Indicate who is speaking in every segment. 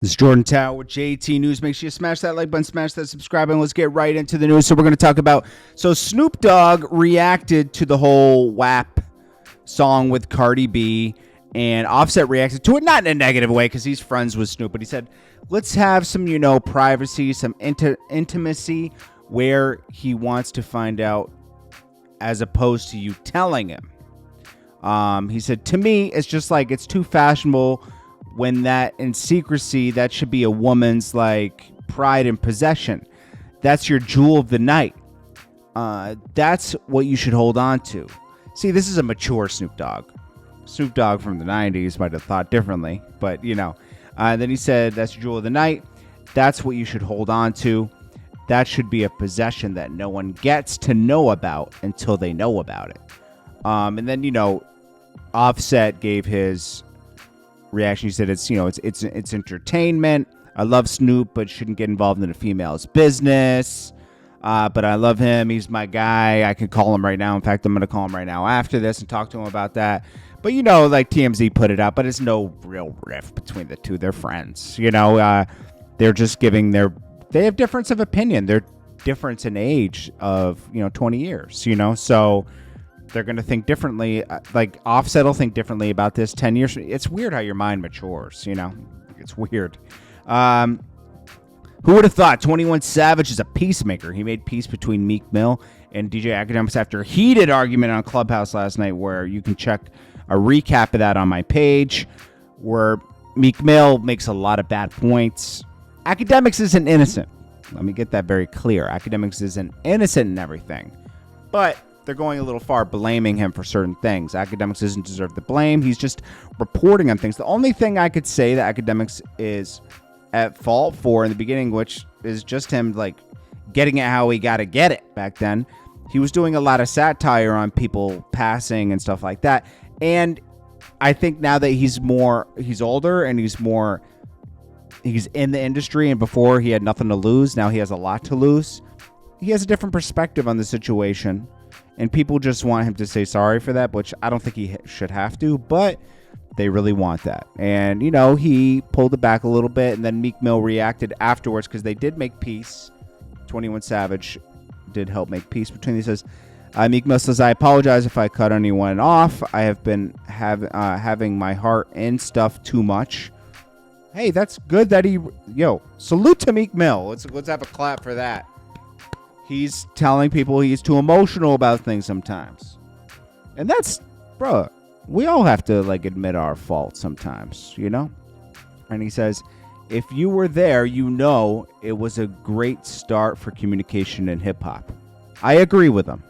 Speaker 1: This is Jordan Tower with JT News. Make sure you smash that like button, smash that subscribe button. Let's get right into the news. So we're going to talk about, Snoop Dogg reacted to the whole WAP song with Cardi B, and Offset reacted to it, not in a negative way because he's friends with Snoop, but he said, let's have some, privacy, some intimacy where he wants to find out as opposed to you telling him. He said, to me, it's just like it's too fashionable when that in secrecy, that should be a woman's pride and possession. That's your jewel of the night. That's what you should hold on to. See, this is a mature Snoop Dogg. Snoop Dogg from the 90s might have thought differently, but then he said, that's your jewel of the night. That's what you should hold on to. That should be a possession that no one gets to know about until they know about it. And then, Offset gave his reaction. He said it's entertainment. I love Snoop, but shouldn't get involved in a female's business. But I love him. He's my guy. I could call him right now. In fact, I'm going to call him right now after this and talk to him about that. But TMZ put it out, but it's no real rift between the two. They're friends. They're just giving they have difference of opinion. They're difference in age of 20 years. So they're going to think differently. Offset will think differently about this 10 years. It's weird how your mind matures, It's weird. Who would have thought 21 Savage is a peacemaker? He made peace between Meek Mill and DJ Akademiks after a heated argument on Clubhouse last night, where you can check a recap of that on my page, where Meek Mill makes a lot of bad points. Akademiks isn't innocent. Let me get that very clear. Akademiks isn't innocent in everything. But they're going a little far blaming him for certain things. Akademiks doesn't deserve the blame. He's just reporting on things. The only thing I could say that Akademiks is at fault for in the beginning, which is just him getting it how he got to get it back then. He was doing a lot of satire on people passing and stuff like that. And I think now that he's older and he's in the industry, and before he had nothing to lose, now he has a lot to lose. He has a different perspective on the situation. And people just want him to say sorry for that, which I don't think he should have to, but they really want that. And, he pulled it back a little bit, and then Meek Mill reacted afterwards because they did make peace. 21 Savage did help make peace between these. Says, Meek Mill says, I apologize if I cut anyone off. I have been having my heart in stuff too much. Hey, that's good that salute to Meek Mill. Let's have a clap for that. He's telling people he's too emotional about things sometimes. And that's, bro, we all have to admit our faults sometimes, And he says, if you were there, it was a great start for communication in hip hop. I agree with him.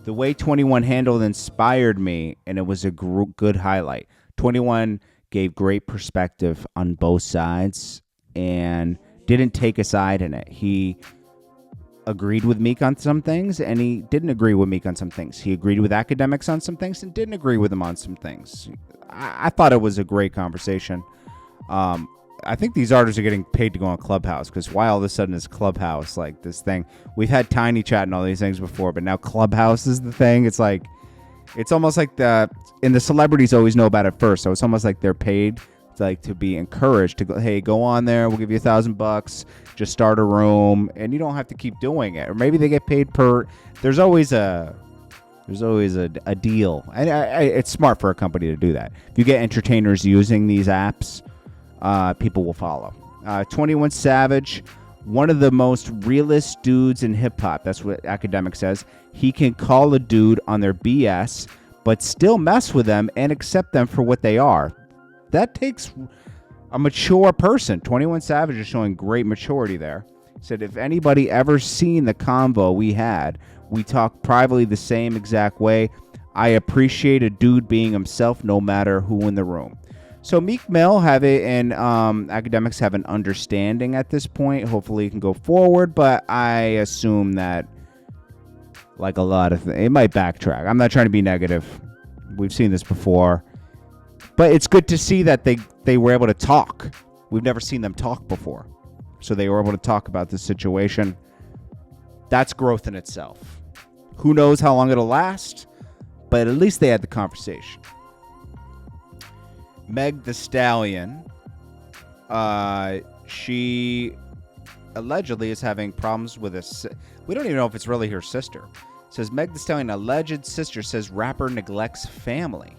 Speaker 1: The way 21 handled inspired me, and it was a good highlight. 21 gave great perspective on both sides and didn't take a side in it. He agreed with Meek on some things, and he didn't agree with Meek on some things. He agreed with Akademiks on some things and didn't agree with him on some things. I thought it was a great conversation. I think these artists are getting paid to go on Clubhouse, because why all of a sudden is Clubhouse this thing? We've had Tiny Chat and all these things before, but now Clubhouse is the thing. It's almost like the celebrities always know about it first, so it's almost like they're paid to be encouraged to go, hey, go on there, we'll give you $1,000, just start a room, and you don't have to keep doing it. Or maybe they get paid per. There's always a deal, and it's smart for a company to do that. If you get entertainers using these apps, people will follow. 21 Savage, one of the most realist dudes in hip hop. That's what Akademiks says. He can call a dude on their BS, but still mess with them and accept them for what they are. That takes a mature person. 21 Savage is showing great maturity there. He said, if anybody ever seen the convo we had, we talked privately the same exact way. I appreciate a dude being himself no matter who in the room. So Meek Mill have it, and Akademiks have an understanding at this point. Hopefully it can go forward, but I assume that a lot of things, it might backtrack. I'm not trying to be negative. We've seen this before. But it's good to see that they were able to talk. We've never seen them talk before. So they were able to talk about this situation. That's growth in itself. Who knows how long it'll last, but at least they had the conversation. Meg the Stallion She allegedly is having problems with we don't even know if it's really her sister. It says Meg Thee Stallion alleged sister says rapper neglects family.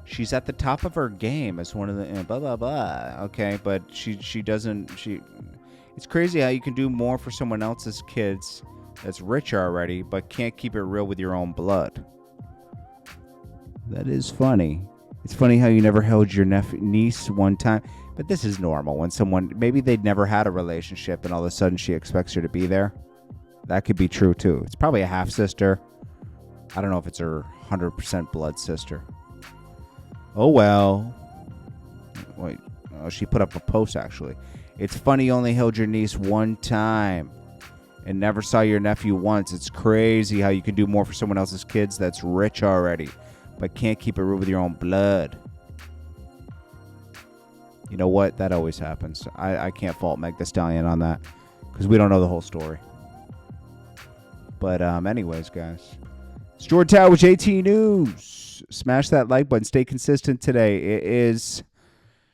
Speaker 1: She's at the top of her game as one of the blah blah blah. Okay, but she doesn't. It's crazy how you can do more for someone else's kids that's rich already, but can't keep it real with your own blood. That is funny. It's funny how you never held your niece one time. But this is normal when someone, maybe they'd never had a relationship and all of a sudden she expects her to be there. That could be true too. It's probably a half sister. I don't know if it's her 100% blood sister. Oh well. Wait, she put up a post actually. It's funny you only held your niece one time and never saw your nephew once. It's crazy how you can do more for someone else's kids that's rich already, but can't keep it real with your own blood. You know what? That always happens. I can't fault Meg Thee Stallion on that because we don't know the whole story. But anyways, guys. It's JordanTower with JT News. Smash that like button. Stay consistent today. It is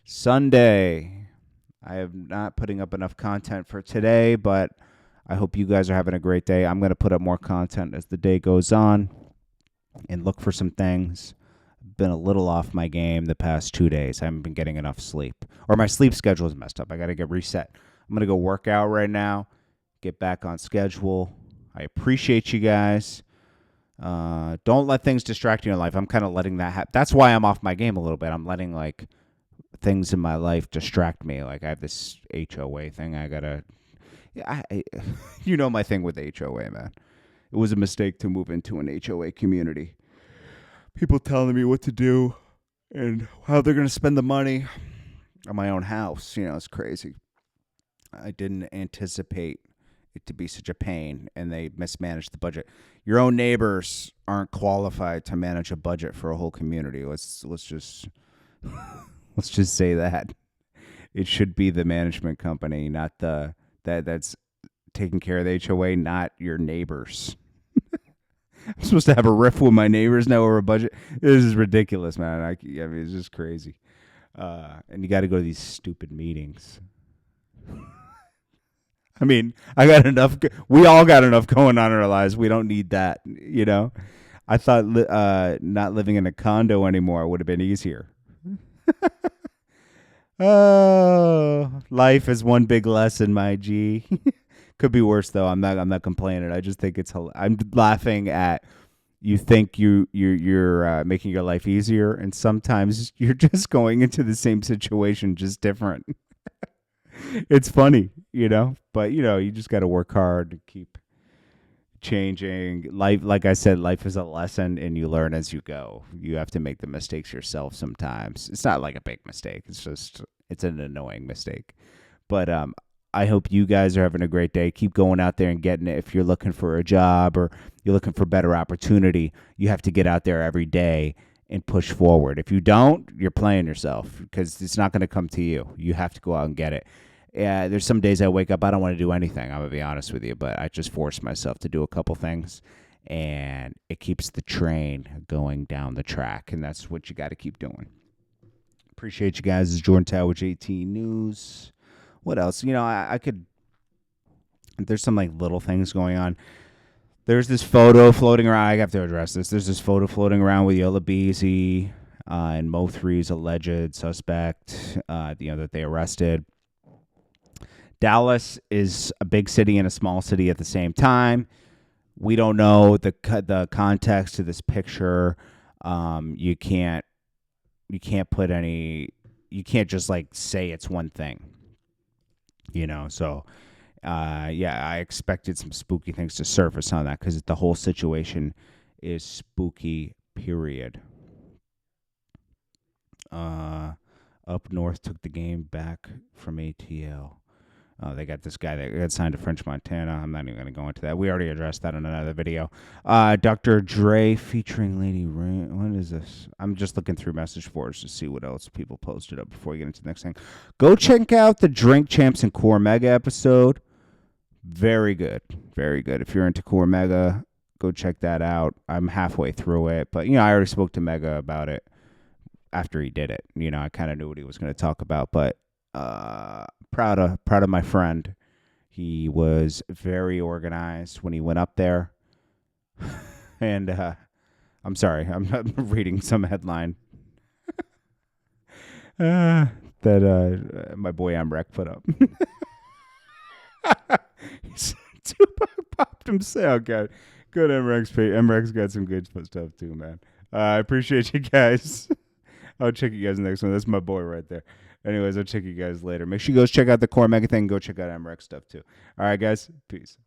Speaker 1: Sunday. I am not putting up enough content for today, but I hope you guys are having a great day. I'm going to put up more content as the day goes on and look for some things. Been a little off my game the past 2 days. I haven't been getting enough sleep, or my sleep schedule is messed up. I got to get reset. I'm going to go work out right now, get back on schedule. I appreciate you guys. Don't let things distract you in life. I'm kind of letting that happen. That's why I'm off my game a little bit. I'm letting like things in my life distract me. Like I have this HOA thing. I gotta, you know my thing with HOA, man. It was a mistake to move into an HOA community. People telling me what to do and how they're going to spend the money on my own house. You know, it's crazy. I didn't anticipate it to be such a pain, and they mismanaged the budget. Your own neighbors aren't qualified to manage a budget for a whole community. Let's just let's just say that. It should be the management company, not that's taking care of the HOA, not your neighbors. I'm supposed to have a riff with my neighbors now over a budget. This is ridiculous, man. I mean, it's just crazy. And you got to go to these stupid meetings. I mean, I got enough. We all got enough going on in our lives. We don't need that, you know. I thought not living in a condo anymore would have been easier. Oh, life is one big lesson, my G. Could be worse though. I'm not complaining. I just think it's. I'm laughing at. You think you're making your life easier, and sometimes you're just going into the same situation, just different. It's funny, you know. But you know, you just got to work hard to keep changing. Life, like I said, life is a lesson, and you learn as you go. You have to make the mistakes yourself sometimes. It's not like a big mistake. It's an annoying mistake. But I hope you guys are having a great day. Keep going out there and getting it. If you're looking for a job or you're looking for better opportunity, you have to get out there every day and push forward. If you don't, you're playing yourself because it's not going to come to you. You have to go out and get it. There's some days I wake up, I don't want to do anything. I'm going to be honest with you, but I just force myself to do a couple things, and it keeps the train going down the track, and that's what you got to keep doing. Appreciate you guys. This is JordanTower with JT News. What else? You know, I could. There's some like little things going on. There's this photo floating around. I have to address this. There's this photo floating around with Yola Beezy and Mo3's alleged suspect. That they arrested. Dallas is a big city and a small city at the same time. We don't know the context to this picture. You can't put any. You can't just like say it's one thing. You know, so I expected some spooky things to surface on that because the whole situation is spooky, period. Up North took the game back from ATL. They got this guy that got signed to French Montana. I'm not even going to go into that. We already addressed that in another video. Dr. Dre featuring Lady Rain. What is this? I'm just looking through message boards to see what else people posted up before we get into the next thing. Go check out the Drink Champs and Core Mega episode. Very good. Very good. If you're into Core Mega, go check that out. I'm halfway through it. But, I already spoke to Mega about it after he did it. I kind of knew what he was going to talk about. But proud of my friend. He was very organized when he went up there. And I'm sorry, I'm reading some headline that my boy Emrek put up. Tupac popped himself. Good Emrek's page. Emrek's got some good stuff too, man. I appreciate you guys. I'll check you guys next one. That's my boy right there. Anyways, I'll check you guys later. Make sure you guys check out the Core Mega thing. Go check out Emrek's stuff too. All right, guys. Peace.